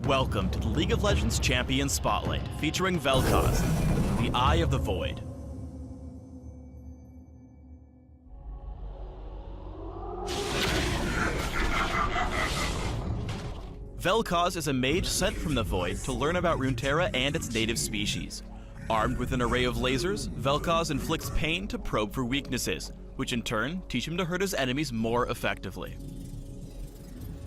Welcome to the League of Legends Champion Spotlight, featuring Vel'Koz, the Eye of the Void. Vel'Koz is a mage sent from the Void to learn about Runeterra and its native species. Armed with an array of lasers, Vel'Koz inflicts pain to probe for weaknesses, which in turn teach him to hurt his enemies more effectively.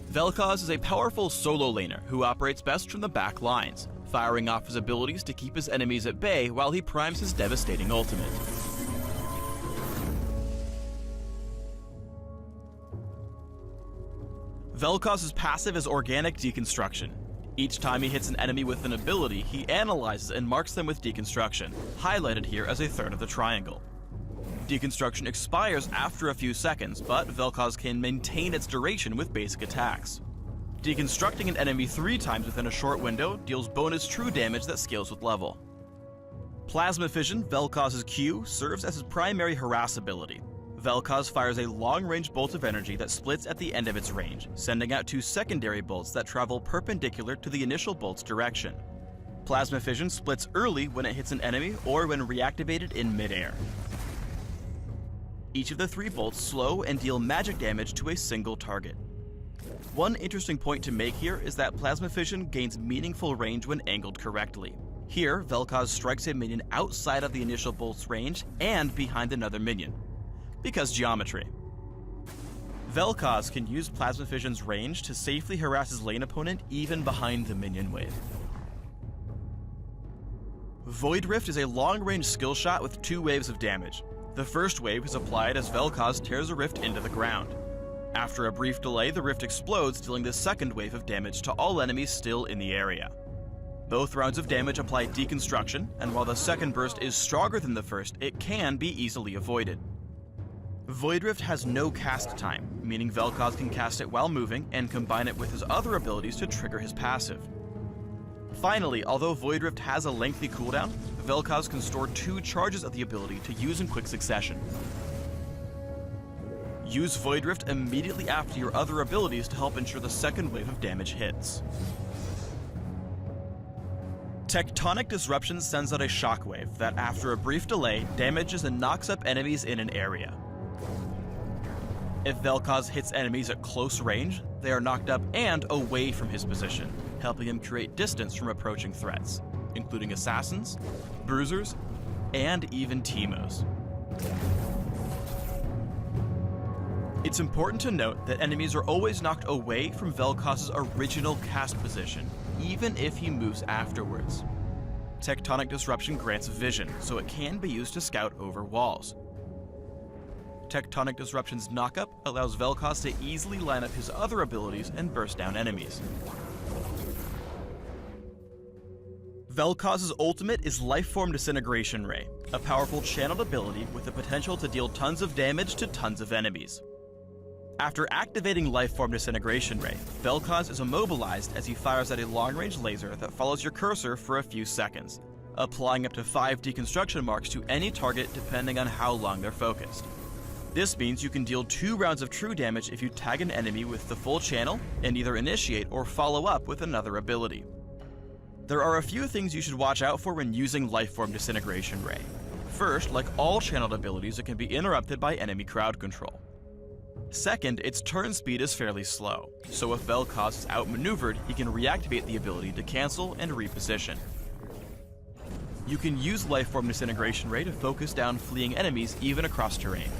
Vel'Koz is a powerful solo laner who operates best from the back lines, firing off his abilities to keep his enemies at bay while he primes his devastating ultimate. Vel'Koz's passive is organic deconstruction. Each time he hits an enemy with an ability, he analyzes and marks them with deconstruction, highlighted here as a third of the triangle. Deconstruction expires after a few seconds, but Vel'Koz can maintain its duration with basic attacks. Deconstructing an enemy 3 times within a short window deals bonus true damage that scales with level. Plasma Fission, Vel'Koz's Q, serves as his primary harass ability. Vel'Koz fires a long-range bolt of energy that splits at the end of its range, sending out 2 secondary bolts that travel perpendicular to the initial bolt's direction. Plasma Fission splits early when it hits an enemy or when reactivated in midair. Each of the 3 bolts slow and deal magic damage to a single target. One interesting point to make here is that Plasma Fission gains meaningful range when angled correctly. Here, Vel'Koz strikes a minion outside of the initial bolt's range and behind another minion. Because geometry. Vel'Koz can use Plasma Fission's range to safely harass his lane opponent even behind the minion wave. Void Rift is a long-range skill shot with 2 waves of damage. The first wave is applied as Vel'Koz tears a rift into the ground. After a brief delay, the rift explodes, dealing the second wave of damage to all enemies still in the area. Both rounds of damage apply deconstruction, and while the second burst is stronger than the first, it can be easily avoided. Void Rift has no cast time, meaning Vel'Koz can cast it while moving and combine it with his other abilities to trigger his passive. Finally, although Void Rift has a lengthy cooldown, Vel'Koz can store 2 charges of the ability to use in quick succession. Use Void Rift immediately after your other abilities to help ensure the second wave of damage hits. Tectonic Disruption sends out a shockwave that, after a brief delay, damages and knocks up enemies in an area. If Vel'Koz hits enemies at close range, they are knocked up and away from his position, helping him create distance from approaching threats, including assassins, bruisers, and even Teemos. It's important to note that enemies are always knocked away from Vel'Koz's original cast position, even if he moves afterwards. Tectonic Disruption grants vision, so it can be used to scout over walls. Tectonic Disruption's knockup allows Vel'Koz to easily line up his other abilities and burst down enemies. Vel'Koz's ultimate is Lifeform Disintegration Ray, a powerful channeled ability with the potential to deal tons of damage to tons of enemies. After activating Lifeform Disintegration Ray, Vel'Koz is immobilized as he fires at a long-range laser that follows your cursor for a few seconds, applying up to 5 deconstruction marks to any target depending on how long they're focused. This means you can deal 2 rounds of true damage if you tag an enemy with the full channel and either initiate or follow up with another ability. There are a few things you should watch out for when using Lifeform Disintegration Ray. First, like all channeled abilities, it can be interrupted by enemy crowd control. Second, its turn speed is fairly slow, so if Vel'Koz is outmaneuvered, he can reactivate the ability to cancel and reposition. You can use Lifeform Disintegration Ray to focus down fleeing enemies even across terrain.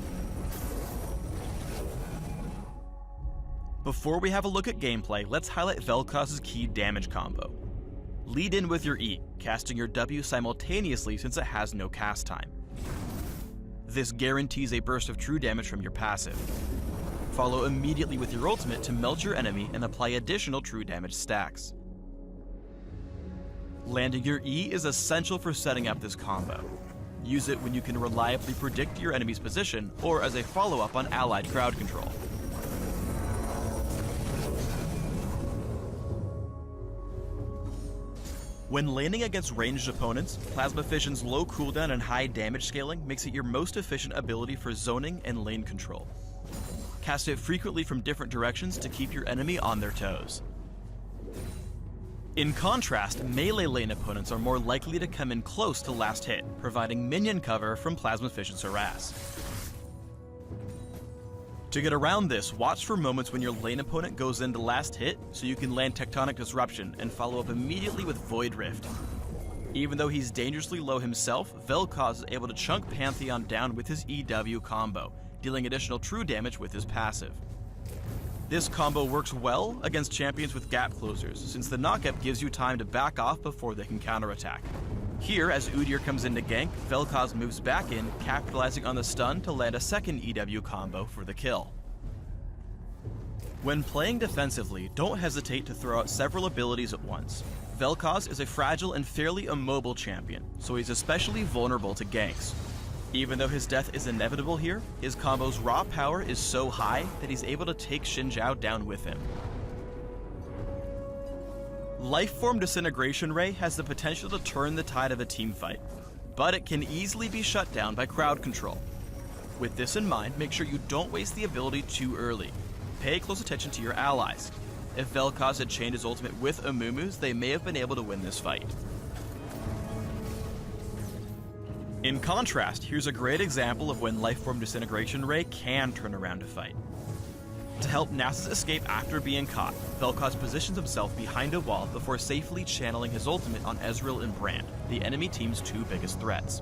Before we have a look at gameplay, let's highlight Vel'Koz's key damage combo. Lead in with your E, casting your W simultaneously since it has no cast time. This guarantees a burst of true damage from your passive. Follow immediately with your ultimate to melt your enemy and apply additional true damage stacks. Landing your E is essential for setting up this combo. Use it when you can reliably predict your enemy's position or as a follow-up on allied crowd control. When laning against ranged opponents, Plasma Fission's low cooldown and high damage scaling makes it your most efficient ability for zoning and lane control. Cast it frequently from different directions to keep your enemy on their toes. In contrast, melee lane opponents are more likely to come in close to last hit, providing minion cover from Plasma Fission's harass. To get around this, watch for moments when your lane opponent goes into last hit so you can land Tectonic Disruption and follow up immediately with Void Rift. Even though he's dangerously low himself, Vel'Koz is able to chunk Pantheon down with his EW combo, dealing additional true damage with his passive. This combo works well against champions with gap closers, since the knockup gives you time to back off before they can counterattack. Here, as Udyr comes in to gank, Vel'Koz moves back in, capitalizing on the stun to land a second EW combo for the kill. When playing defensively, don't hesitate to throw out several abilities at once. Vel'Koz is a fragile and fairly immobile champion, so he's especially vulnerable to ganks. Even though his death is inevitable here, his combo's raw power is so high that he's able to take Xin Zhao down with him. Lifeform Disintegration Ray has the potential to turn the tide of a teamfight, but it can easily be shut down by crowd control. With this in mind, make sure you don't waste the ability too early. Pay close attention to your allies. If Vel'Koz had chained his ultimate with Amumu's, they may have been able to win this fight. In contrast, here's a great example of when Lifeform Disintegration Ray can turn around a fight. To help Nasus escape after being caught, Vel'Koz positions himself behind a wall before safely channeling his ultimate on Ezreal and Brand, the enemy team's two biggest threats.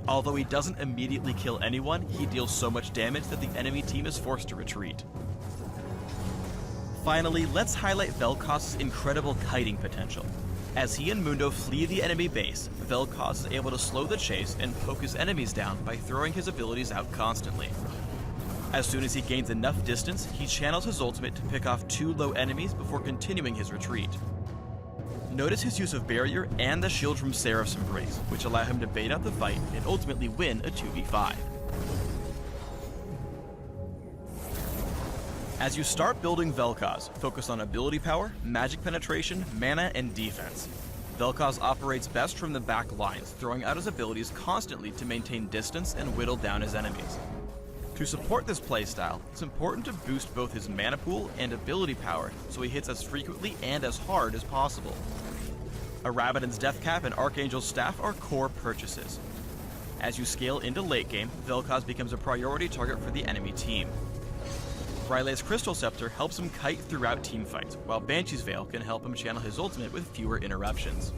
Although he doesn't immediately kill anyone, he deals so much damage that the enemy team is forced to retreat. Finally, let's highlight Vel'Koz's incredible kiting potential. As he and Mundo flee the enemy base, Vel'Koz is able to slow the chase and poke his enemies down by throwing his abilities out constantly. As soon as he gains enough distance, he channels his ultimate to pick off two low enemies before continuing his retreat. Notice his use of Barrier and the shield from Seraph's Embrace, which allow him to bait out the fight and ultimately win a 2v5. As you start building Vel'Koz, focus on ability power, magic penetration, mana, and defense. Vel'Koz operates best from the back lines, throwing out his abilities constantly to maintain distance and whittle down his enemies. To support this playstyle, it's important to boost both his mana pool and ability power so he hits as frequently and as hard as possible. A Rabadon's Death Cap and Archangel's Staff are core purchases. As you scale into late game, Vel'Koz becomes a priority target for the enemy team. Rylai's Crystal Scepter helps him kite throughout teamfights, while Banshee's Veil can help him channel his ultimate with fewer interruptions.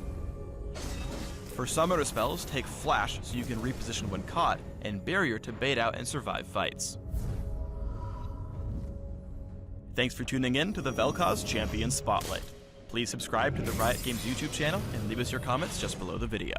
For summoner spells, take Flash so you can reposition when caught, and Barrier to bait out and survive fights. Thanks for tuning in to the Vel'Koz Champion Spotlight. Please subscribe to the Riot Games YouTube channel and leave us your comments just below the video.